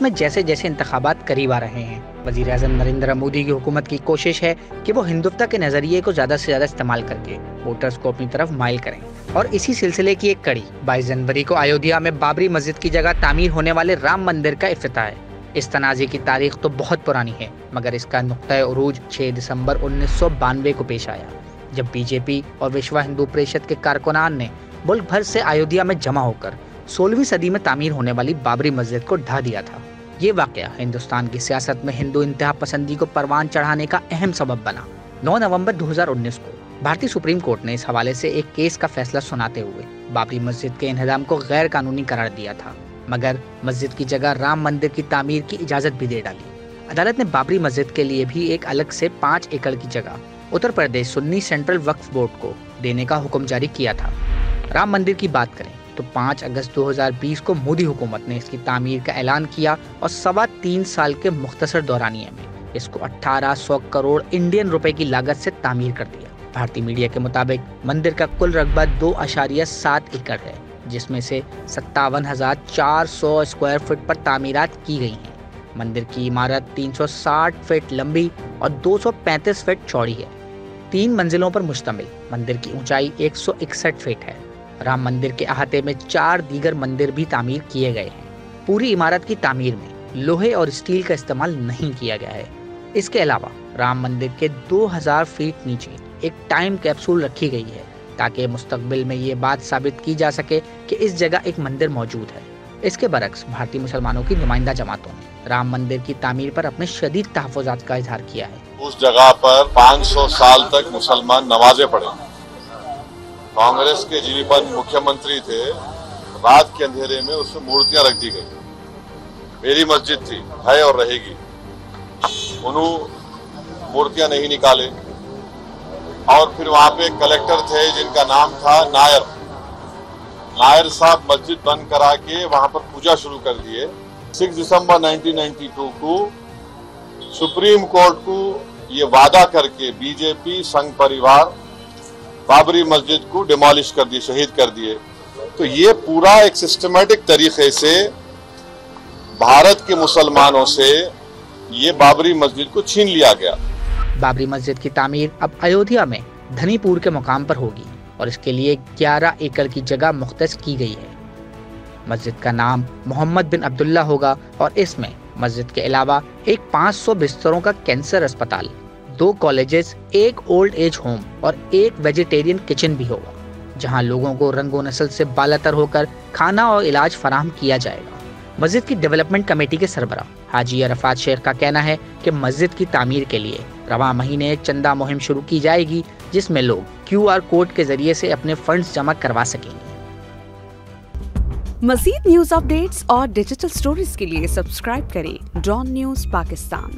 में जैसे जैसे इंतखाबात करीब आ रहे हैं, वजीर आज़म नरेंद्र मोदी की हुकूमत की कोशिश है कि वो हिंदुत्व के नजरिए को ज्यादा से ज्यादा इस्तेमाल करके वोटर्स को अपनी तरफ माइल करें। और इसी सिलसिले की एक कड़ी 22 जनवरी को अयोध्या में बाबरी मस्जिद की जगह तामीर होने वाले राम मंदिर का इफ्तिताह है। इस तनाज़े की तारीख तो बहुत पुरानी है, मगर इसका नुक्ता उरूज 6 दिसंबर 1992 को पेश आया, जब बीजेपी और विश्व हिंदू परिषद के कारकुनान ने मुल्क भर से अयोध्या में जमा होकर 16वीं सदी में तामीर होने वाली बाबरी मस्जिद को ढा दिया था। ये वाकया हिंदुस्तान की सियासत में हिंदू इंतहा पसंदी को परवान चढ़ाने का अहम सबब बना। 9 नवंबर 2019 को भारतीय सुप्रीम कोर्ट ने इस हवाले से एक केस का फैसला सुनाते हुए बाबरी मस्जिद के इन्हदाम को गैर कानूनी करार दिया था, मगर मस्जिद की जगह राम मंदिर की तामीर की इजाजत भी दे डाली। अदालत ने बाबरी मस्जिद के लिए भी एक अलग से 5 एकड़ की जगह उत्तर प्रदेश सुन्नी सेंट्रल वक्फ बोर्ड को देने का हुक्म जारी किया था। राम मंदिर की बात करें तो 5 अगस्त 2020 को मोदी हुकूमत ने इसकी तामीर का ऐलान किया और 3.25 साल के मुख्तसर दौरानिये में इसको 1800 करोड़ इंडियन रुपए की लागत से तामीर कर दिया। भारतीय मीडिया के मुताबिक मंदिर का कुल रकबा 2.7 एकड़ है, जिसमें से 57,400 स्क्वायर फीट पर तामीरात की गई हैं। मंदिर की इमारत 360 फीट लंबी और 235 फीट चौड़ी है। 3 मंजिलों पर मुश्तमिल मंदिर की ऊंचाई 161 फीट है। राम मंदिर के अहाते में 4 दीगर मंदिर भी तामीर किए गए हैं। पूरी इमारत की तामीर में लोहे और स्टील का इस्तेमाल नहीं किया गया है। इसके अलावा राम मंदिर के 2000 फीट नीचे एक टाइम कैप्सूल रखी गई है, ताकि मुस्तकबिल में ये बात साबित की जा सके कि इस जगह एक मंदिर मौजूद है। इसके बरक्स भारतीय मुसलमानों की नुमाइंदा जमातों ने राम मंदिर की तामीर पर अपने शदीद तहफ़्फ़ुज़ात का इजहार किया है। उस जगह पर 500 साल तक मुसलमान नमाजें पढ़े। कांग्रेस के जिन पर मुख्यमंत्री थे, रात के अंधेरे में उसमें मूर्तियां रख दी गई। मेरी मस्जिद थी, है और रहेगी। उन्होंने मूर्तियां नहीं निकाले। और फिर वहां पे कलेक्टर थे जिनका नाम था नायर साहब मस्जिद बंद करा के वहां पर पूजा शुरू कर दिए। 6 दिसंबर 1992 को सुप्रीम कोर्ट को ये वादा करके बीजेपी संघ परिवार बाबरी मस्जिद को डिमोलिश कर दिए, शहीद कर दिए। तो ये पूरा एक सिस्टमेटिक तरीके से भारत के मुसलमानों से ये बाबरी मस्जिद को छीन लिया गया। बाबरी मस्जिद की तामीर अब अयोध्या में धनीपुर के मुकाम पर होगी और इसके लिए 11 एकड़ की जगह मुख्तस की गई है। मस्जिद का नाम मोहम्मद बिन अब्दुल्ला होगा और इसमें मस्जिद के अलावा एक 500 बिस्तरों का कैंसर अस्पताल, 2 कॉलेजेस, एक ओल्ड एज होम और एक वेजिटेरियन किचन भी होगा, जहां लोगों को रंगो नस्ल से बालातर होकर खाना और इलाज फराहम किया जाएगा। मस्जिद की डेवलपमेंट कमेटी के सरबराह हाजी अरफात शेख का कहना है कि मस्जिद की तामीर के लिए रवां महीने एक चंदा मुहिम शुरू की जाएगी, जिसमें लोग QR कोड के जरिए से अपने फंड्स जमा करवा सकेंगे। मज़ीद न्यूज़ अपडेट्स और डिजिटल स्टोरीज के लिए सब्सक्राइब करें डॉन न्यूज़ पाकिस्तान।